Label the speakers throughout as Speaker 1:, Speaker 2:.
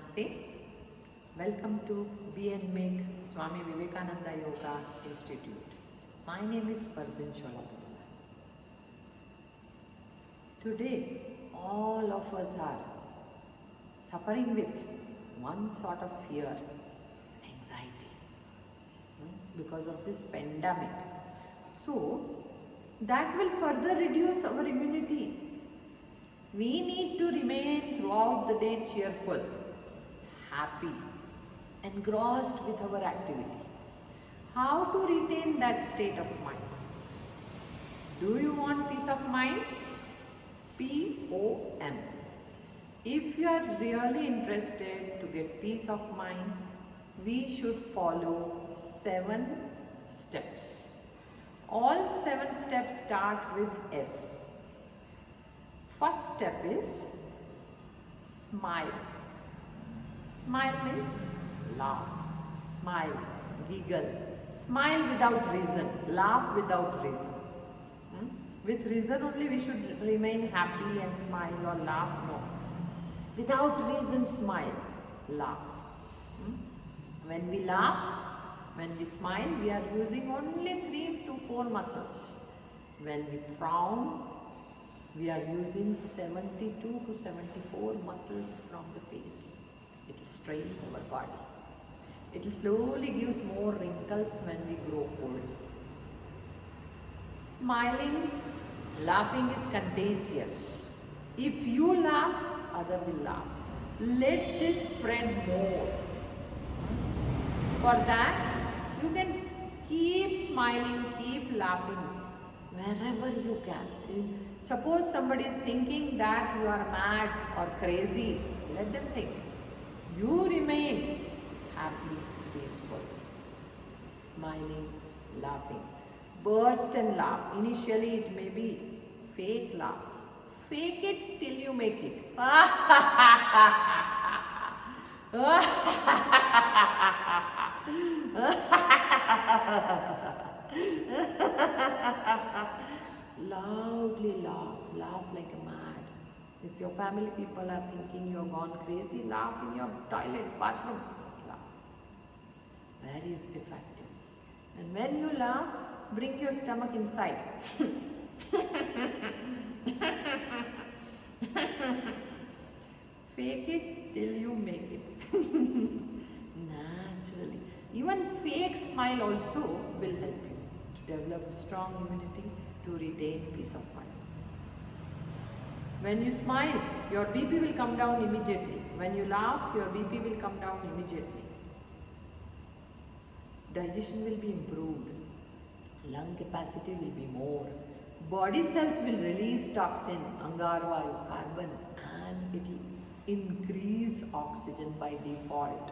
Speaker 1: Namaste. Welcome to BNMIG Swami Vivekananda Yoga Institute. My name is Farzin Sholagula. Today, all of us are suffering with one sort of fear, anxiety, because of this pandemic. So, that will further reduce our immunity. We need to remain throughout the day cheerful, happy, engrossed with our activity. How to retain that state of mind? Do you want peace of mind? POM. If you are really interested to get peace of mind, we should follow 7 steps. All 7 steps start with S. First step is smile. Smile means laugh, smile, giggle. Smile without reason, laugh without reason. With reason only we should remain happy and smile or laugh, no. Without reason smile, laugh. When we laugh, when we smile, we are using only 3 to 4 muscles. When we frown, we are using 72 to 74 muscles from the face. It will strain our body. It will slowly gives more wrinkles when we grow old. Smiling, laughing is contagious. If you laugh, other will laugh. Let this spread more. For that, you can keep smiling, keep laughing wherever you can. Suppose somebody is thinking that you are mad or crazy, let them think. You remain happy, peaceful, smiling, laughing. Burst and laugh. Initially it may be fake laugh. Fake it till you make it. Loudly laugh, laugh like a mad. If your family people are thinking you have gone crazy, laugh in your toilet, bathroom, laugh. Very effective. And when you laugh, bring your stomach inside. Fake it till you make it. Naturally. Even fake smile also will help you to develop strong immunity, to retain peace of mind. When you smile, your BP will come down immediately. When you laugh, your BP will come down immediately. Digestion will be improved. Lung capacity will be more. Body cells will release toxin, angarvayu, carbon, and it will increase oxygen by default.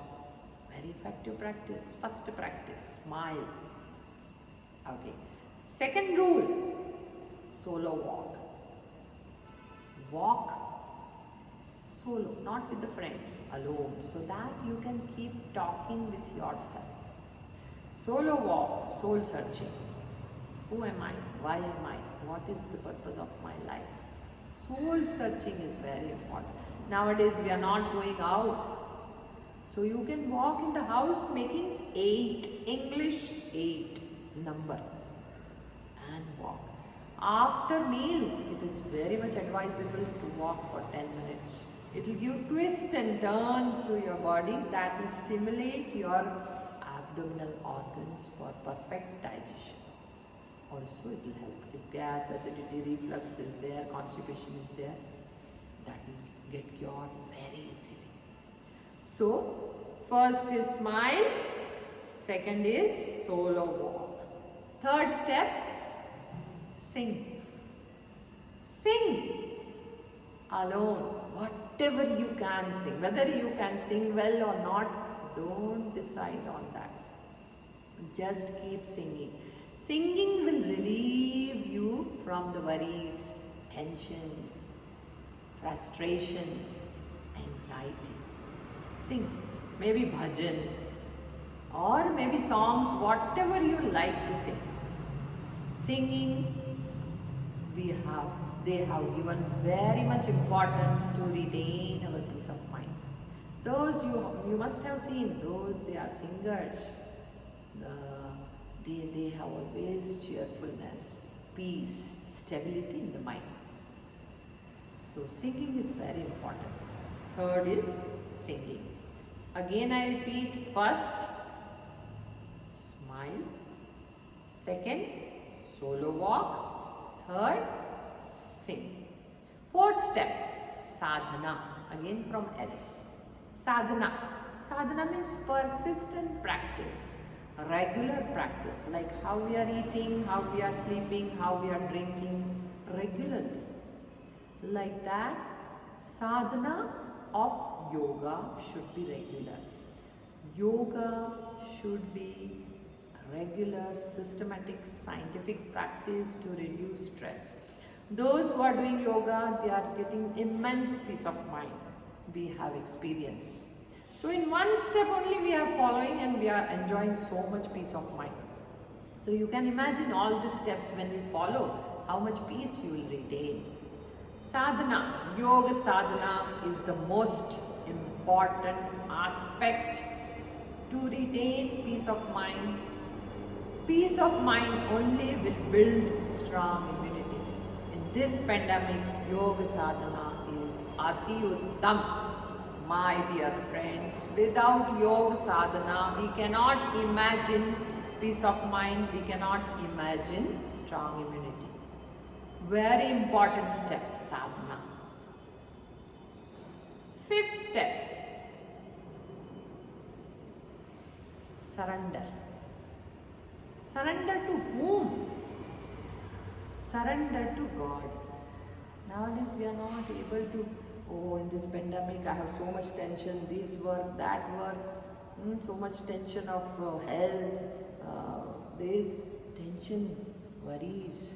Speaker 1: Very effective practice. First practice, smile. Okay. Second rule, solo walk. Walk solo, not with the friends, alone, so that you can keep talking with yourself. Solo walk, soul searching. Who am I? Why am I? What is the purpose of my life? Soul searching is very important. Nowadays we are not going out. So you can walk in the house making 8, English 8 number, and walk. After meal, it is very much advisable to walk for 10 minutes. It will give twist and turn to your body that will stimulate your abdominal organs for perfect digestion. Also it will help. If gas, acidity, reflux is there, constipation is there, that will get cured very easily. So, first is smile, second is solo walk. Third step, sing. Sing alone, whatever you can sing. Whether you can sing well or not, don't decide on that. Just keep singing. Singing will relieve you from the worries, tension, frustration, anxiety. Sing. Maybe bhajan or maybe songs, whatever you like to sing. Singing, they have given very much importance to retain our peace of mind. Those you must have seen, those they are singers. They have always cheerfulness, peace, stability in the mind. So singing is very important. Third is singing. Again I repeat, first smile, second solo walk, third sing. Fourth step, sadhana, again from S. Sadhana. Sadhana means persistent practice, regular practice, like how we are eating, how we are sleeping, how we are drinking, regularly. Like that, sadhana of yoga should be regular. Yoga should be regular, systematic, scientific practice to reduce stress. Those who are doing yoga, they are getting immense peace of mind. We have experience. So in one step only we are following and we are enjoying so much peace of mind. So you can imagine all these steps when you follow, how much peace you will retain. Sadhana, yoga sadhana is the most important aspect to retain peace of mind. Peace of mind only will build strong immunity. In this pandemic, yoga sadhana is ati uttam. My dear friends, without yoga sadhana, we cannot imagine peace of mind, we cannot imagine strong immunity. Very important step, sadhana. Fifth step, surrender. Surrender to whom? Surrender to God. Nowadays we are not able to, oh, in this pandemic I have so much tension, this work, that work, so much tension of health, this tension, worries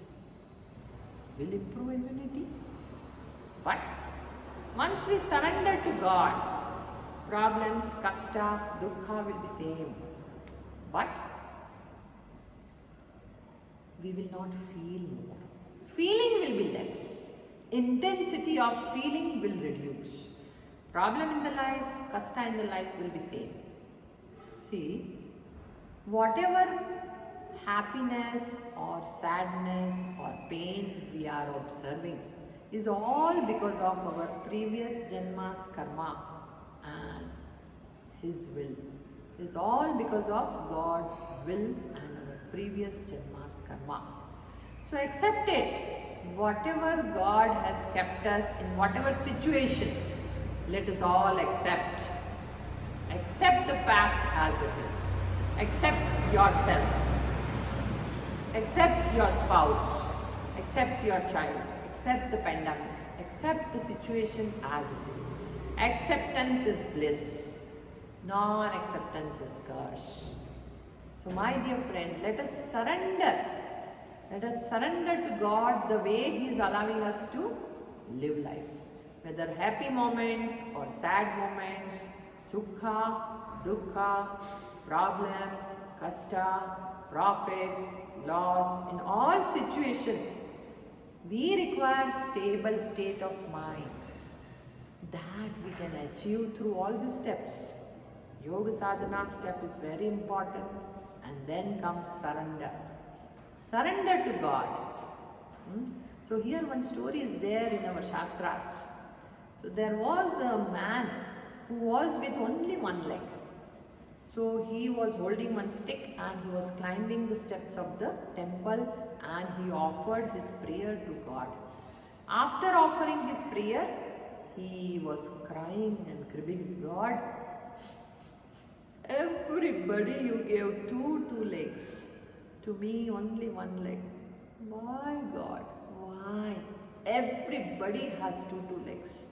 Speaker 1: will improve immunity. But once we surrender to God, problems, kasta, dukkha will be same. But we will not feel more. Feeling will be less. Intensity of feeling will reduce. Problem in the life, kasta in the life will be same. See, whatever happiness or sadness or pain we are observing is all because of our previous Janma's karma and His will. Is all because of God's will and our previous Janma's karma. So accept it. Whatever God has kept us in whatever situation, let us all accept. Accept the fact as it is. Accept yourself. Accept your spouse. Accept your child. Accept the pandemic. Accept the situation as it is. Acceptance is bliss. Non-acceptance is curse. So my dear friend, let us surrender. Let us surrender to God the way He is allowing us to live life. Whether happy moments or sad moments, sukha, dukkha, problem, kasta, profit, loss, in all situations, we require stable state of mind. That we can achieve through all these steps. Yoga sadhana step is very important, and then comes surrender. Surrender to God. So here one story is there in our Shastras. So there was a man who was with only one leg. So he was holding one stick and he was climbing the steps of the temple and he offered his prayer to God. After offering his prayer, he was crying and cribbing, God, everybody you gave two legs. To me only one leg. My God, why? Everybody has two legs.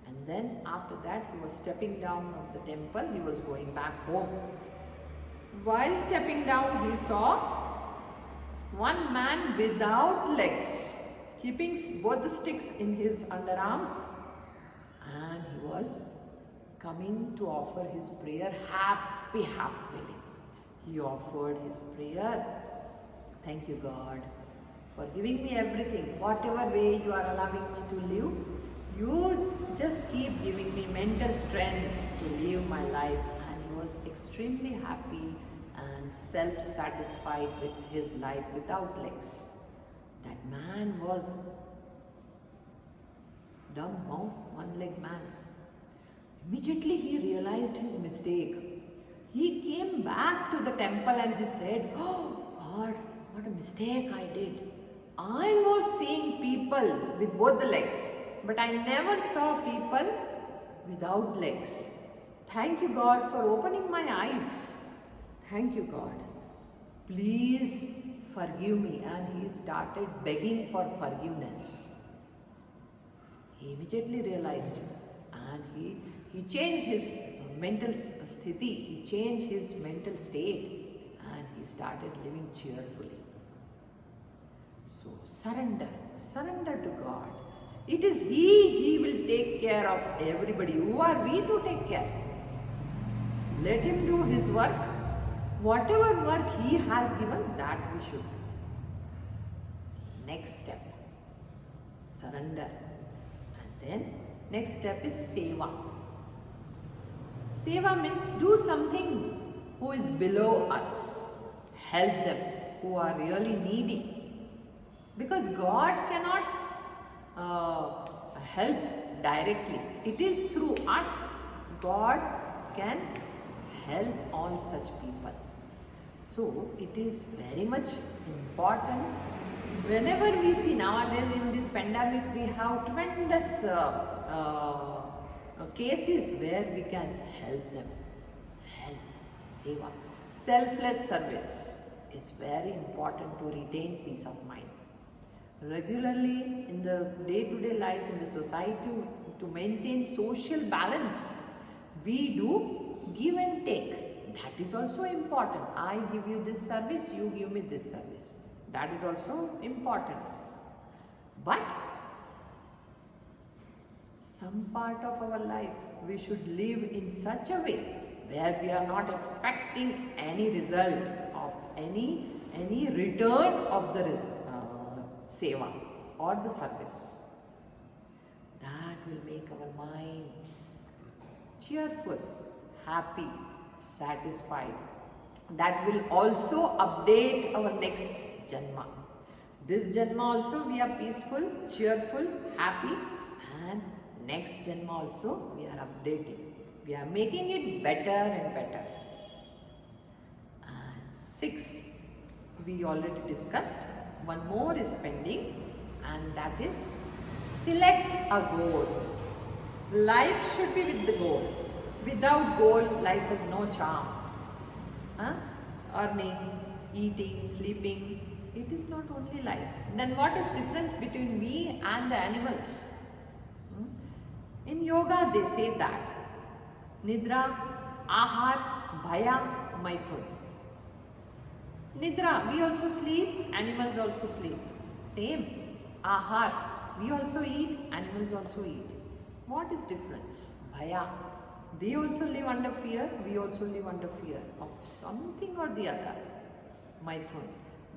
Speaker 1: And then after that he was stepping down of the temple, he was going back home. While stepping down, he saw one man without legs, keeping both the sticks in his underarm, and he was coming to offer his prayer happily. He offered his prayer. Thank you, God, for giving me everything. Whatever way you are allowing me to live, You just keep giving me mental strength to live my life. And he was extremely happy and self-satisfied with his life without legs. That man was dumb, one-leg man. Immediately he realized his mistake. He came back to the temple and he said, "Oh God, what a mistake I did. I was seeing people with both the legs, but I never saw people without legs. Thank you God for opening my eyes. Thank you God. Please forgive me." And he started begging for forgiveness. He immediately realized, and he changed his mental sthiti, he changed his mental state, and he started living cheerfully. So surrender to God. It is He will take care of everybody. Who are we to take care? Let Him do His work. Whatever work He has given, that we should do. Next step, surrender. And then next step is seva. Seva means do something who is below us. Help them who are really needy. Because God cannot help directly. It is through us God can help all such people. So it is very much important. Whenever we see nowadays in this pandemic, we have tremendous cases where we can help them. Help, seva. Selfless service is very important to retain peace of mind. Regularly in the day-to-day life in the society, to maintain social balance, we do give and take. That is also important. I give you this service, you give me this service. That is also important. But some part of our life we should live in such a way where we are not expecting any result of any return of the seva or the service. That will make our mind cheerful, happy, satisfied. That will also update our next Janma. This Janma also we are peaceful, cheerful, happy, and next Janma also we are updating. We are making it better and better. And 6, we already discussed. One more is pending, and that is select a goal. Life should be with the goal. Without goal, life has no charm. Earning, eating, sleeping, it is not only life. Then what is difference between we and the animals? In yoga they say that Nidra, Ahar, Bhaya, Maithun. Nidra, we also sleep, animals also sleep. Same. Ahar, we also eat, animals also eat. What is difference? Bhaya, they also live under fear, we also live under fear of something or the other. Maithun,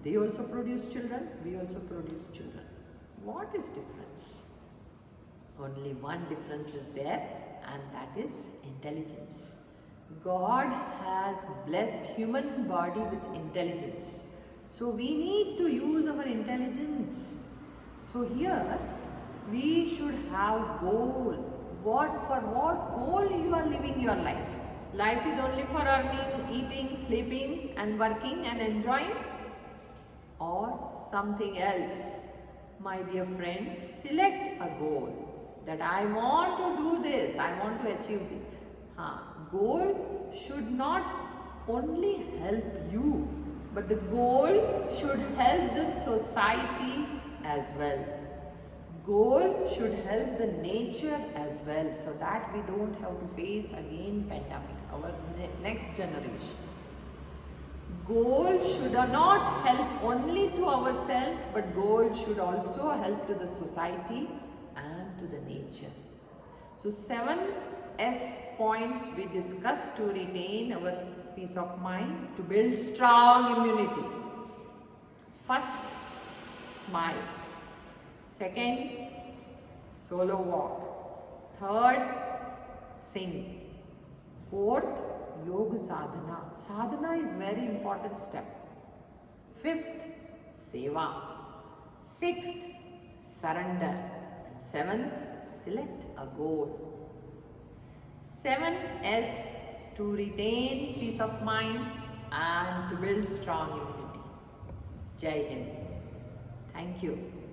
Speaker 1: they also produce children, we also produce children. What is difference? Only one difference is there, and that is intelligence. God has blessed human body with intelligence. So we need to use our intelligence. So here we should have goal. For what goal you are living your life? Life is only for earning, eating, sleeping and working and enjoying, or something else? My dear friends, select a goal that I want to do this, I want to achieve this. Goal should not only help you, but the goal should help the society as well. Goal should help the nature as well, so that we don't have to face again pandemic, our next generation. Goal should not help only to ourselves, but goal should also help to the society and to the nature. So 7 S points we discussed to retain our peace of mind, to build strong immunity. First, smile. Second, solo walk. Third, sing. Fourth, yoga sadhana. Sadhana is very important step. Fifth, seva. Sixth, surrender. And seventh, select a goal. 7S, to retain peace of mind and to build strong immunity. Jai Hind. Thank you.